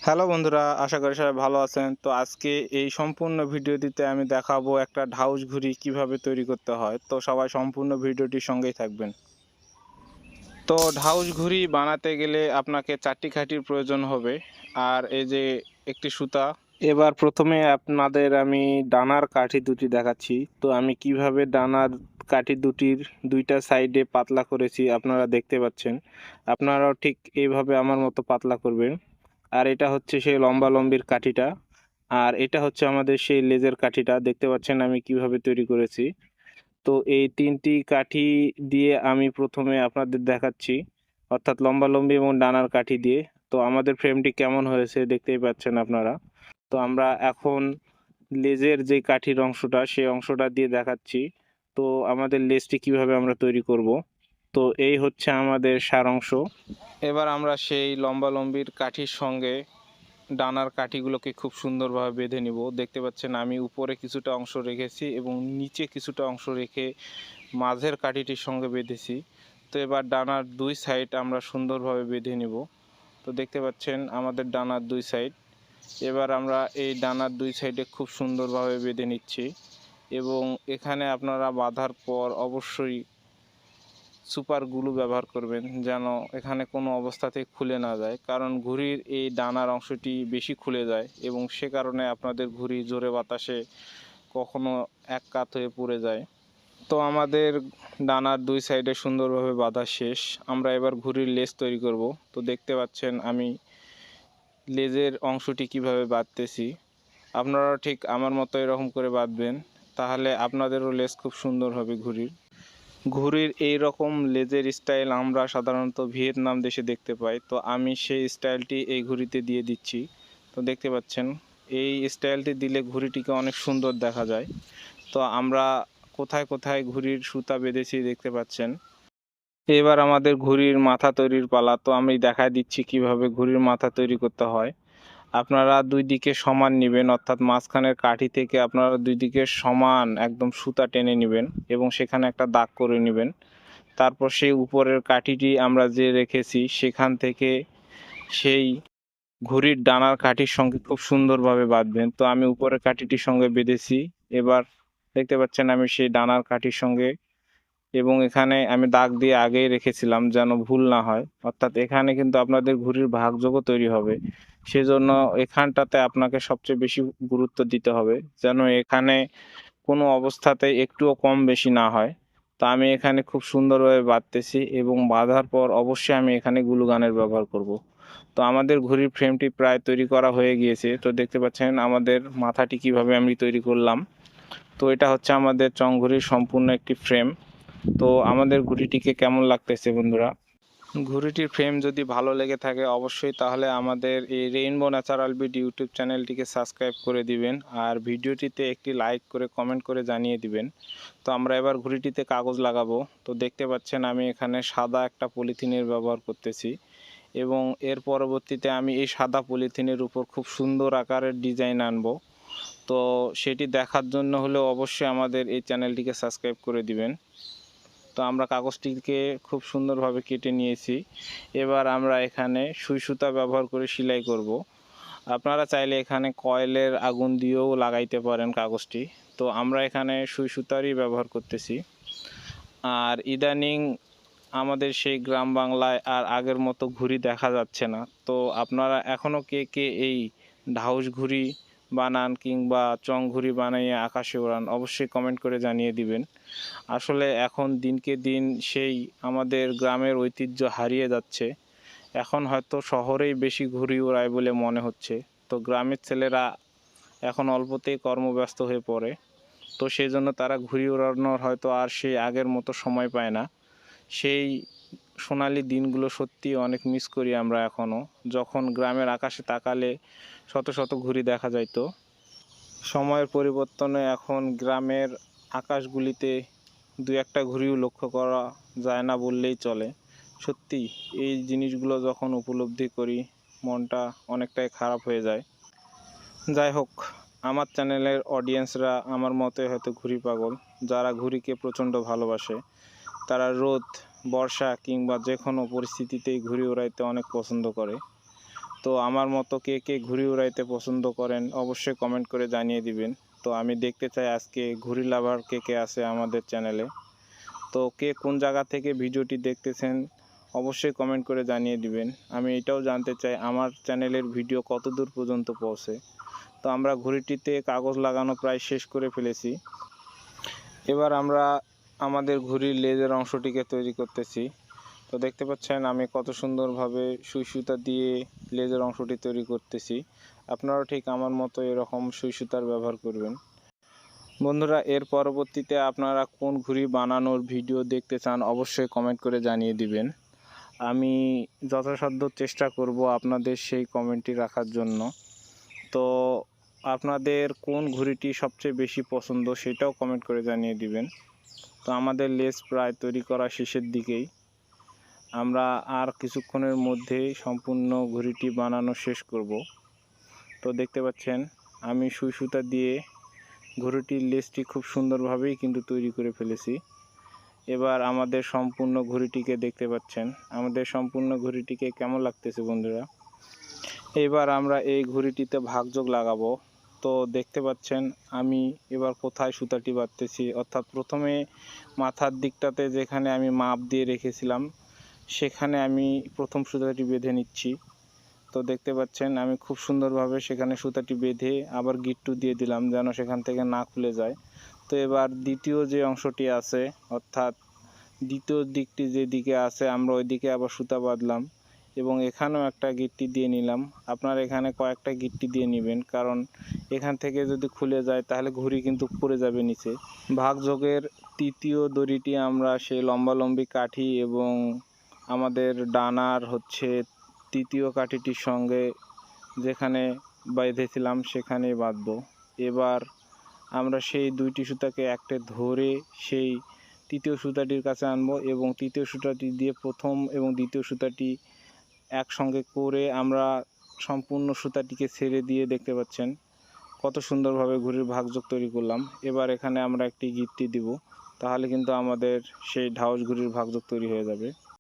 Hello বন্ধুরা, আশা করি সবাই ভালো আছেন। তো আজকে এই সম্পূর্ণ ভিডিওটিতে আমি দেখাবো একটা ঢাউস ঘুড়ি কিভাবে তৈরি করতে হয়। তো সবাই সম্পূর্ণ ভিডিওটির সঙ্গেই থাকবেন। তো ঢাউস ঘুড়ি বানাতে গেলে আপনাকে 4টি কাঠির প্রয়োজন হবে। আর এই যে একটি সুতা। এবার প্রথমে আপনাদের আমি ডানার কাঠি দুটি দেখাচ্ছি। তো আমি কিভাবে ডানার কাঠি দুটির দুইটা সাইডে পাতলা করেছি আপনারা দেখতে পাচ্ছেন। আপনারাও ঠিক এইভাবে আমার মতো পাতলা করবেন। আর এটা হচ্ছে সেই লম্বির কাঠিটা। আর এটা হচ্ছে আমাদের সেই লেজের কাঠিটা, দেখতে পাচ্ছেন আমি কিভাবে তৈরি করেছি। তো এই 3টি কাঠি দিয়ে আমি প্রথমে আপনাদের দেখাচ্ছি, অর্থাৎ লম্বি এবং ডানার কাঠি দিয়ে। তো আমাদের ফ্রেমটি কেমন হয়েছে দেখতেই পাচ্ছেন আপনারা। তো আমরা এখন লেজের যে কাঠির অংশটা সেই অংশটা দিয়ে দেখাচ্ছি। তো আমাদের লেজটি কিভাবে আমরা তৈরি করব। তো এই হচ্ছে আমাদের সারাংশ। এবার আমরা সেই লম্বির কাঠির সঙ্গে ডানার কাঠিগুলোকে খুব সুন্দরভাবে বেঁধে নিব। দেখতে পাচ্ছেন আমি উপরে কিছুটা অংশ রেখেছি এবং নিচে কিছুটা অংশ রেখে মাঝের কাঠিটির সঙ্গে বেঁধেছি। তো এবার ডানার দুই সাইড আমরা সুন্দরভাবে বেঁধে নিব। তো দেখতে পাচ্ছেন আমাদের ডানার দুই সাইড। এবার আমরা এই ডানার দুই সাইডে খুব সুন্দরভাবে বেঁধে নিচ্ছি এবং এখানে আপনারা বাঁধার পর অবশ্যই সুপার গ্লু ব্যবহার করবেন, যেন এখানে কোনো অবস্থাতেই খুলে না যায়, কারণ ঘুড়ির এই ডানার অংশটি বেশি খুলে যায় এবং সে কারণে আপনাদের ঘুড়ি জোরে বাতাসে কখনো এক কাত হয়ে পড়ে যায়। তো আমাদের ডানার দুই সাইডে সুন্দরভাবে বাঁধা শেষ। আমরা এবার ঘুড়ির লেজ তৈরি করব। তো দেখতে পাচ্ছেন আমি লেজের অংশটি কিভাবে বাঁধতেছি। আপনারা ঠিক আমার মতো এরকম করে বাঁধবেন, তাহলে আপনাদেরও লেজ খুব সুন্দর হবে ঘুড়ির। ঘুড়ির এই রকম লেজের স্টাইল আমরা সাধারণত ভিয়েতনাম দেশে দেখতে পাই। তো আমি সেই স্টাইলটি এই ঘুড়িতে দিয়ে দিচ্ছি। তো দেখতে পাচ্ছেন এই স্টাইলটি দিলে ঘুড়িটিকে অনেক সুন্দর দেখা যায়। তো আমরা কোথায় কোথায় ঘুড়ির সুতা বেঁধেছি দেখতে পাচ্ছেন। এবার আমাদের ঘুড়ির মাথা তৈরির পালা। তো আমি দেখায় দিচ্ছি কিভাবে ঘুড়ির মাথা তৈরি করতে হয়। আপনারা দুই দিকে সমান নেবেন, অর্থাৎ মাঝখানের কাঠি থেকে আপনারা দুই দিকে সমান একদম সুতা টেনে নেবেন এবং সেখানে একটা দাগ করে নেবেন। তারপর সেই উপরের কাঠিটি আমরা যে রেখেছি সেখান থেকে সেই ঘুড়ির ডানার কাঠির সঙ্গে খুব সুন্দরভাবে বাঁধবেন। তো আমি উপরের কাঠিটির সঙ্গে বেঁধেছি। এবার দেখতে পাচ্ছেন আমি সেই ডানার কাঠির সঙ্গে, এবং এখানে আমি দাগ দিয়ে আগেই রেখেছিলাম যেন ভুল না হয়, অর্থাৎ এখানে কিন্তু আপনাদের ঘুড়ির ভাগযোগও তৈরি হবে। সেজন্য এখানটাতে আপনাকে সবচেয়ে বেশি গুরুত্ব দিতে হবে, যেন এখানে কোনো অবস্থাতে একটুও কম বেশি না হয়। তো আমি এখানে খুব সুন্দরভাবে বাঁধতেছি এবং বাঁধার পর অবশ্যই আমি এখানে গ্লু গানের ব্যবহার করব। তো আমাদের ঘড়ির ফ্রেমটি প্রায় তৈরি করা হয়ে গিয়েছে। তো দেখতে পাচ্ছেন আমাদের মাথাটি কিভাবে আমি তৈরি করলাম। তো এটা হচ্ছে আমাদের চং ঘড়ির সম্পূর্ণ একটি ফ্রেম। তো আমাদের ঘড়িটিকে কেমন লাগতেছে বন্ধুরা? ঘড়িটির ফ্রেম যদি ভালো লেগে থাকে অবশ্যই তাহলে আমাদের এই রেইনবো ন্যাচারাল বিড ইউটিউব চ্যানেলটিকে সাবস্ক্রাইব করে দিবেন আর ভিডিওটিতে একটি লাইক করে কমেন্ট করে জানিয়ে দিবেন। তো আমরা এবার ঘড়িটিতে কাগজ লাগাবো। তো দেখতে পাচ্ছেন আমি এখানে সাদা একটা পলিথিনের ব্যবহার করতেছি এবং এর পরবর্তীতে আমি এই সাদা পলিথিনের উপর খুব সুন্দর আকারের ডিজাইন আনবো। তো সেটি দেখার জন্য হলে অবশ্যই আমাদের এই চ্যানেলটিকে সাবস্ক্রাইব করে দিবেন। তো আমরা কাগজটিকে খুব সুন্দরভাবে কেটে নিয়েছি। এবার আমরা এখানে সুই সুতা ব্যবহার করে সেলাই করব। আপনারা চাইলে এখানে কয়েলের আগুন দিয়েও লাগাইতে পারেন কাগজটি। তো আমরা এখানে সুই সুতারই ব্যবহার করতেছি। আর ইদানিং আমাদের সেই গ্রাম বাংলায় আর আগের মতো ঘুড়ি দেখা যাচ্ছে না। তো আপনারা এখনও কে কে এই ঢাউস ঘুড়ি বানান কিংবা চং ঘুড়ি বানিয়ে আকাশে ওড়ান অবশ্যই কমেন্ট করে জানিয়ে দিবেন। আসলে এখন দিনকে দিন সেই আমাদের গ্রামের ঐতিহ্য হারিয়ে যাচ্ছে। এখন হয়তো শহরেই বেশি ঘুড়ি ওড়ায় বলে মনে হচ্ছে। তো গ্রামের ছেলেরা এখন অল্পতেই কর্মব্যস্ত হয়ে পড়ে। তো সেই জন্য তারা ঘুড়ি ওড়ানোর হয়তো আর সেই আগের মতো সময় পায় না। সেই সোনালি দিনগুলো সত্যিই অনেক মিস করি আমরা এখনও, যখন গ্রামের আকাশে তাকালে শত শত ঘুড়ি দেখা যাইতো। সময়ের পরিবর্তনে এখন গ্রামের আকাশগুলিতে দু একটা ঘুড়িও লক্ষ্য করা যায় না বললেই চলে। সত্যি এই জিনিসগুলো যখন উপলব্ধি করি মনটা অনেকটাই খারাপ হয়ে যায়। যাই হোক, আমার চ্যানেলের অডিয়েন্সরা আমার মতে হয়তো ঘুড়ি পাগল, যারা ঘুড়িকে প্রচণ্ড ভালোবাসে। তারা রোদ, বর্ষা কিংবা যে কোনো পরিস্থিতিতেই ঘুড়ি ওড়াইতে অনেক পছন্দ করে। তো আমার মতো কে কে ঘুড়ি উড়াইতে পছন্দ করেন অবশ্যই কমেন্ট করে জানিয়ে দিবেন। তো আমি দেখতে চাই আজকে ঘুড়ি লাভার কে কে আছে আমাদের চ্যানেলে। তো কে কোন জায়গা থেকে ভিডিওটি দেখতেছেন অবশ্যই কমেন্ট করে জানিয়ে দিবেন। আমি এটাও জানতে চাই আমার চ্যানেলের ভিডিও কত দূর পর্যন্ত পৌঁছে। তো আমরা ঘুড়িটিতে কাগজ লাগানো প্রায় শেষ করে ফেলেছি। এবার আমরা আমাদের ঘুড়ির লেজের অংশটিকে তৈরি করতেছি। তো দেখতে পাচ্ছেন আমি কত সুন্দরভাবে সুই সুতা দিয়ে লেজের অংশটি তৈরি করতেছি। আপনারাও ঠিক আমার মতো এরকম সুই সুতার ব্যবহার করবেন। বন্ধুরা, এর পরবর্তীতে আপনারা কোন ঘুড়ি বানানোর ভিডিও দেখতে চান অবশ্যই কমেন্ট করে জানিয়ে দিবেন। আমি যথাসাধ্য চেষ্টা করব আপনাদের সেই কমেন্টটি রাখার জন্য। তো আপনাদের কোন ঘুড়িটি সবচেয়ে বেশি পছন্দ সেটাও কমেন্ট করে জানিয়ে দিবেন। তো আমাদের লেজ প্রায় তৈরি করা শেষের দিকেই। আমরা আর কিছুক্ষণের মধ্যেই সম্পূর্ণ ঘুড়িটি বানানো শেষ করব। তো দেখতে পাচ্ছেন আমি সুই সুতা দিয়ে ঘুড়িটির লেজটি খুব সুন্দরভাবেই কিন্তু তৈরি করে ফেলেছি। এবার আমাদের সম্পূর্ণ ঘুড়িটিকে দেখতে পাচ্ছেন। আমাদের সম্পূর্ণ ঘুড়িটিকে কেমন লাগতেছে বন্ধুরা? এবার আমরা এই ঘুড়িটিতে ভাগযোগ লাগাবো। তো দেখতে পাচ্ছেন আমি এবার কোথায় সুতাটি বাঁধতেছি, অর্থাৎ প্রথমে মাথার দিকটাতে যেখানে আমি মাপ দিয়ে রেখেছিলাম সেখানে আমি প্রথম সুতাটি বেঁধে নিচ্ছি। তো দেখতে পাচ্ছেন আমি খুব সুন্দরভাবে সেখানে সুতাটি বেঁধে আবার গিট্টু দিয়ে দিলাম যেন সেখান থেকে না খুলে যায়। তো এবার দ্বিতীয় যে অংশটি আছে, অর্থাৎ দ্বিতীয় দিকটি যেদিকে আছে আমরা ওই দিকে আবার সুতা বাঁধলাম এবং এখানেও একটা গিট্টি দিয়ে নিলাম। আপনারা এখানে কয়েকটা গিট্টি দিয়ে নেবেন, কারণ এখান থেকে যদি খুলে যায় তাহলে ঘুড়ি কিন্তু পড়ে যাবে নিচে। ভাগযোগের তৃতীয় দড়িটি আমরা সেই লম্বালম্বি কাঠি এবং আমাদের ডানার তৃতীয় কাঠিটির সঙ্গে যেখানে বেঁধেছিলাম সেখানেই বাঁধবো। এবার আমরা সেই দুইটি সুতাকে একটা ধরে সেই তৃতীয় সুতাটির কাছে আনবো এবং তৃতীয় সুতাটি দিয়ে প্রথম এবং দ্বিতীয় সুতাটি একসঙ্গে করে আমরা সম্পূর্ণ সুতাটিকে ছেড়ে দিয়ে দেখতে পাচ্ছেন কত সুন্দরভাবে ঘুড়ির ভাগযোগ তৈরি করলাম। এবার এখানে আমরা একটি গিট্টি দিব, তাহলে কিন্তু আমাদের সেই ঢাউস ঘুড়ির ভাগযোগ তৈরি হয়ে যাবে।